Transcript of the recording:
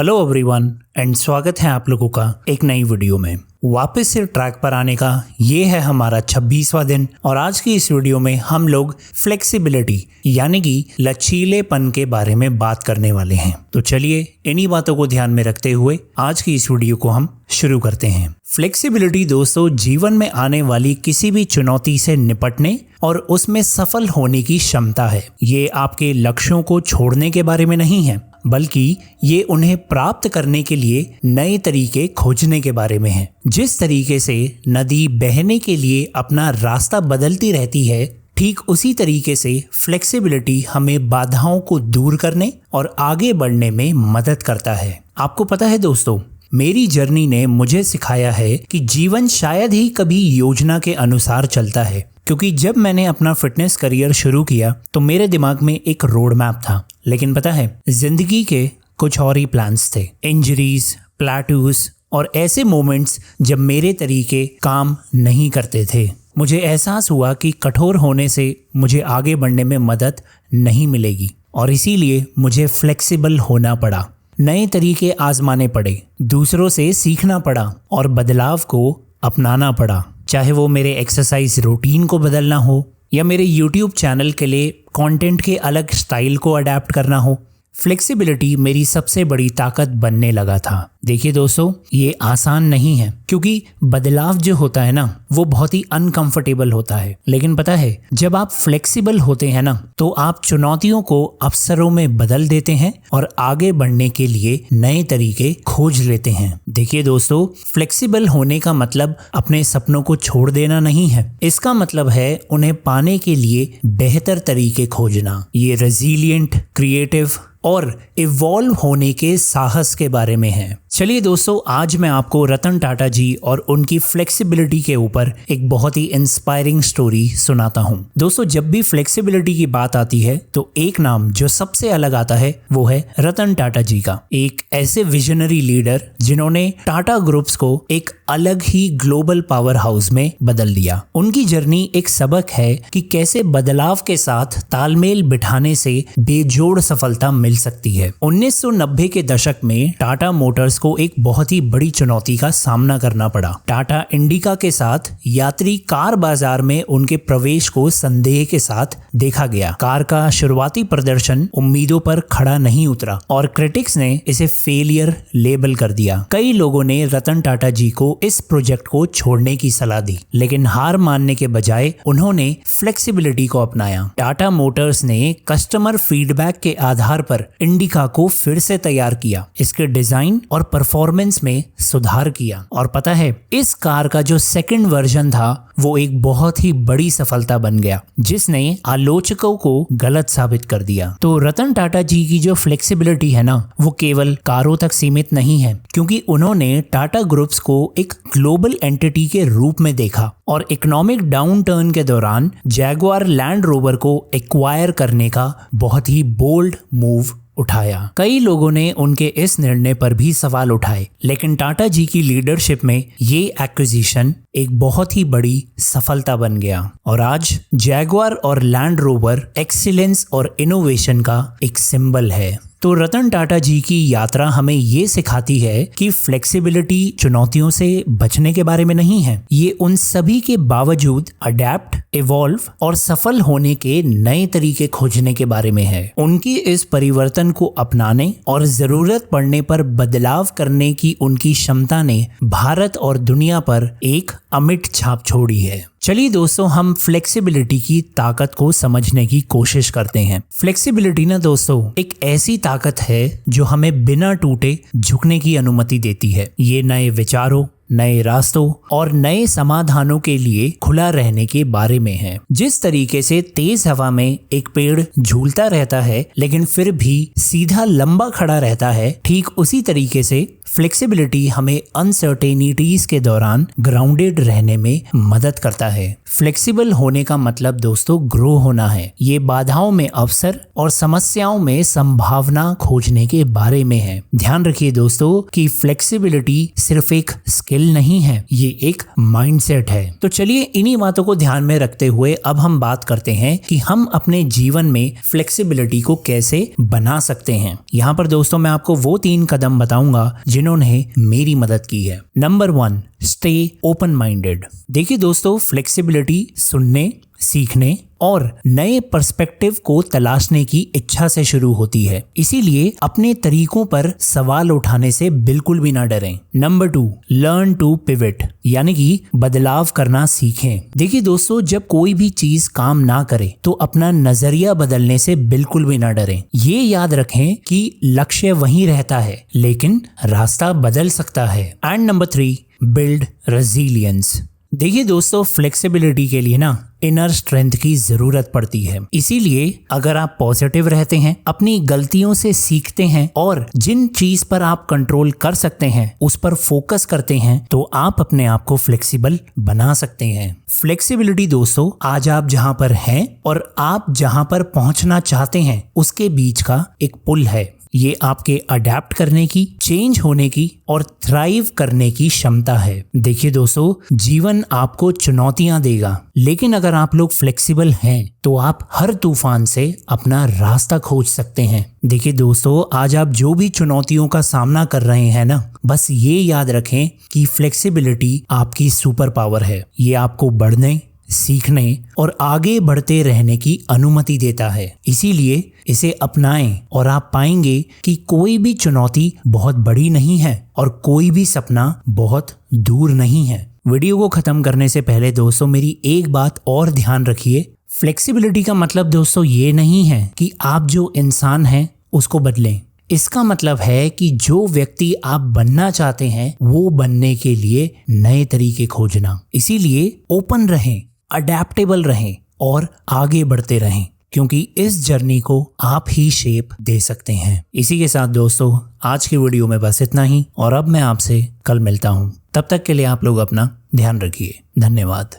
Hello everyone and स्वागत है आप लोगों का एक नई वीडियो में। वापस से ट्रैक पर आने का ये है हमारा 26वां दिन और आज की इस वीडियो में हम लोग फ्लेक्सिबिलिटी यानी कि लचीलेपन के बारे में बात करने वाले हैं। तो चलिए इन्हीं बातों को ध्यान में रखते हुए आज की इस वीडियो को हम शुरू करते हैं। फ्लेक्सिबिलिटी दोस्तों जीवन में आने वाली किसी भी चुनौती से निपटने और उसमें सफल होने की क्षमता है। ये आपके लक्ष्यों को छोड़ने के बारे में नहीं है, बल्कि ये उन्हें प्राप्त करने के लिए नए तरीके खोजने के बारे में है। जिस तरीके से नदी बहने के लिए अपना रास्ता बदलती रहती है, ठीक उसी तरीके से फ्लेक्सिबिलिटी हमें बाधाओं को दूर करने और आगे बढ़ने में मदद करता है। आपको पता है दोस्तों, मेरी जर्नी ने मुझे सिखाया है कि जीवन शायद ही कभी योजना के अनुसार चलता है। क्योंकि जब मैंने अपना फिटनेस करियर शुरू किया तो मेरे दिमाग में एक रोड मैप था, लेकिन पता है जिंदगी के कुछ और ही प्लान्स थे। इंजरीज, प्लेट्यूज और ऐसे मोमेंट्स जब मेरे तरीके काम नहीं करते थे। मुझे एहसास हुआ कि कठोर होने से मुझे आगे बढ़ने में मदद नहीं मिलेगी और इसीलिए मुझे फ्लेक्सिबल होना पड़ा। नए तरीके आजमाने पड़े, दूसरों से सीखना पड़ा और बदलाव को अपनाना पड़ा। चाहे वो मेरे एक्सरसाइज रूटीन को बदलना हो या मेरे YouTube चैनल के लिए कंटेंट के अलग स्टाइल को अडेप्ट करना हो, फ्लेक्सिबिलिटी मेरी सबसे बड़ी ताकत बनने लगा था। देखिए दोस्तों, ये आसान नहीं है क्योंकि बदलाव जो होता है ना वो बहुत ही अनकंफर्टेबल होता है। लेकिन पता है जब आप फ्लेक्सिबल होते हैं ना तो आप चुनौतियों को अवसरों में बदल देते हैं और आगे बढ़ने के लिए नए तरीके खोज लेते हैं। देखिए दोस्तों, फ्लेक्सिबल होने का मतलब अपने सपनों को छोड़ देना नहीं है। इसका मतलब है उन्हें पाने के लिए बेहतर तरीके खोजना। ये रेजिलिएंट, क्रिएटिव और इवॉल्व होने के साहस के बारे में है। चलिए दोस्तों, आज मैं आपको रतन टाटा जी और उनकी फ्लेक्सिबिलिटी के ऊपर एक बहुत ही इंस्पायरिंग स्टोरी सुनाता हूँ। दोस्तों, जब भी फ्लेक्सिबिलिटी की बात आती है तो एक नाम जो सबसे अलग आता है वो है रतन टाटा जी का। एक ऐसे विजनरी लीडर जिन्होंने टाटा ग्रुप्स को एक अलग ही ग्लोबल पावर हाउस में बदल दिया। उनकी जर्नी एक सबक है कि कैसे बदलाव के साथ तालमेल बिठाने से बेजोड़ सफलता मिल सकती है। 1990 के दशक में टाटा मोटर्स को एक बहुत ही बड़ी चुनौती का सामना करना पड़ा। टाटा इंडिका के साथ यात्री कार बाजार में उनके प्रवेश को संदेह के साथ देखा गया। कार का शुरुआती प्रदर्शन उम्मीदों पर खड़ा नहीं उतरा और क्रिटिक्स ने इसे फेलियर लेबल कर दिया। कई लोगों ने रतन टाटा जी को इस प्रोजेक्ट को छोड़ने की सलाह दी, लेकिन हार मानने के बजाय उन्होंने फ्लेक्सिबिलिटी को अपनाया। टाटा मोटर्स ने कस्टमर फीडबैक के आधार पर इंडिका को फिर से तैयार किया, इसके डिजाइन और परफॉर्मेंस में सुधार किया और पता है इस कार का जो सेकंड वर्जन था वो एक बहुत ही बड़ी सफलता बन गया, जिसने आलोचकों को गलत साबित कर दिया। तो रतन टाटा जी की जो फ्लेक्सिबिलिटी है ना वो केवल कारों तक सीमित नहीं है, क्योंकि उन्होंने टाटा ग्रुप्स को एक ग्लोबल एंटिटी के रूप में देखा और इकोनॉमिक डाउनटर्न के दौरान जैगुआर लैंड रोवर को एक्वायर करने का बहुत ही बोल्ड मूव उठाया। कई लोगों ने उनके इस निर्णय पर भी सवाल उठाए, लेकिन टाटा जी की लीडरशिप में ये एक्विजिशन एक बहुत ही बड़ी सफलता बन गया और आज जैगुआर और लैंड रोवर एक्सीलेंस और इनोवेशन का एक सिंबल है। तो रतन टाटा जी की यात्रा हमें ये सिखाती है कि फ्लेक्सिबिलिटी चुनौतियों से बचने के बारे में नहीं है, ये उन सभी के बावजूद अडेप्ट, इवॉल्व और सफल होने के नए तरीके खोजने के बारे में है। उनकी इस परिवर्तन को अपनाने और जरूरत पड़ने पर बदलाव करने की उनकी क्षमता ने भारत और दुनिया पर एक अमिट छाप छोड़ी है। चलिए दोस्तों, हम फ्लेक्सिबिलिटी की ताकत को समझने की कोशिश करते हैं। फ्लेक्सिबिलिटी ना दोस्तों एक ऐसी ताकत है जो हमें बिना टूटे झुकने की अनुमति देती है। ये नए विचारों, नए रास्तों और नए समाधानों के लिए खुला रहने के बारे में है। जिस तरीके से तेज हवा में एक पेड़ झूलता रहता है लेकिन फिर भी सीधा लंबा खड़ा रहता है, ठीक उसी तरीके से फ्लेक्सिबिलिटी हमें अनसर्टेनिटीज के दौरान ग्राउंडेड रहने में मदद करता है। फ्लेक्सिबल होने का मतलब दोस्तों ग्रो होना है। ये बाधाओं में अवसर और समस्याओं में संभावना खोजने के बारे में है। ध्यान रखिए दोस्तों कि फ्लेक्सिबिलिटी सिर्फ एक स्किल स्किल नहीं है, ये एक माइंडसेट है। तो चलिए इन्हीं बातों को ध्यान में रखते हुए अब हम बात करते हैं कि हम अपने जीवन में फ्लेक्सिबिलिटी को कैसे बना सकते हैं। यहाँ पर दोस्तों मैं आपको वो 3 कदम बताऊंगा जिन्होंने मेरी मदद की है। Number 1, stay open minded. देखिए दोस्तों, फ्लेक्सिबिलिटी सुनने, सीखने और नए पर्सपेक्टिव को तलाशने की इच्छा से शुरू होती है। इसीलिए अपने तरीकों पर सवाल उठाने से बिल्कुल भी ना डरें। नंबर 2, लर्न टू पिवट, यानी कि बदलाव करना सीखें। देखिए दोस्तों, जब कोई भी चीज काम ना करे तो अपना नजरिया बदलने से बिल्कुल भी ना डरें। ये याद रखें कि लक्ष्य वहीं रहता है लेकिन रास्ता बदल सकता है। And number 3, build resilience. देखिए दोस्तों, फ्लेक्सिबिलिटी के लिए ना इनर स्ट्रेंथ की जरूरत पड़ती है। इसीलिए अगर आप पॉजिटिव रहते हैं, अपनी गलतियों से सीखते हैं और जिन चीज पर आप कंट्रोल कर सकते हैं उस पर फोकस करते हैं तो आप अपने आप को फ्लेक्सिबल बना सकते हैं। फ्लेक्सिबिलिटी दोस्तों आज आप जहां पर हैं और आप जहां पर पहुंचना चाहते हैं उसके बीच का एक पुल है। ये आपके अडेप्ट करने की, चेंज होने की और थ्राइव करने की क्षमता है। देखिए दोस्तों, जीवन आपको चुनौतियां देगा लेकिन अगर आप लोग फ्लेक्सिबल हैं तो आप हर तूफान से अपना रास्ता खोज सकते हैं। देखिए दोस्तों, आज आप जो भी चुनौतियों का सामना कर रहे हैं ना, बस ये याद रखें कि फ्लेक्सिबिलिटी आपकी सुपर पावर है। ये आपको बढ़ने, सीखने और आगे बढ़ते रहने की अनुमति देता है। इसीलिए इसे अपनाएं और आप पाएंगे कि कोई भी चुनौती बहुत बड़ी नहीं है और कोई भी सपना बहुत दूर नहीं है। वीडियो को खत्म करने से पहले दोस्तों मेरी एक बात और ध्यान रखिए। फ्लेक्सिबिलिटी का मतलब दोस्तों ये नहीं है कि आप जो इंसान हैं उसको बदलें। इसका मतलब है कि जो व्यक्ति आप बनना चाहते हैं वो बनने के लिए नए तरीके खोजना। इसीलिए ओपन रहें, अडेप्टेबल रहें और आगे बढ़ते रहें क्योंकि इस जर्नी को आप ही शेप दे सकते हैं। इसी के साथ दोस्तों आज की वीडियो में बस इतना ही और अब मैं आपसे कल मिलता हूँ। तब तक के लिए आप लोग अपना ध्यान रखिए। धन्यवाद।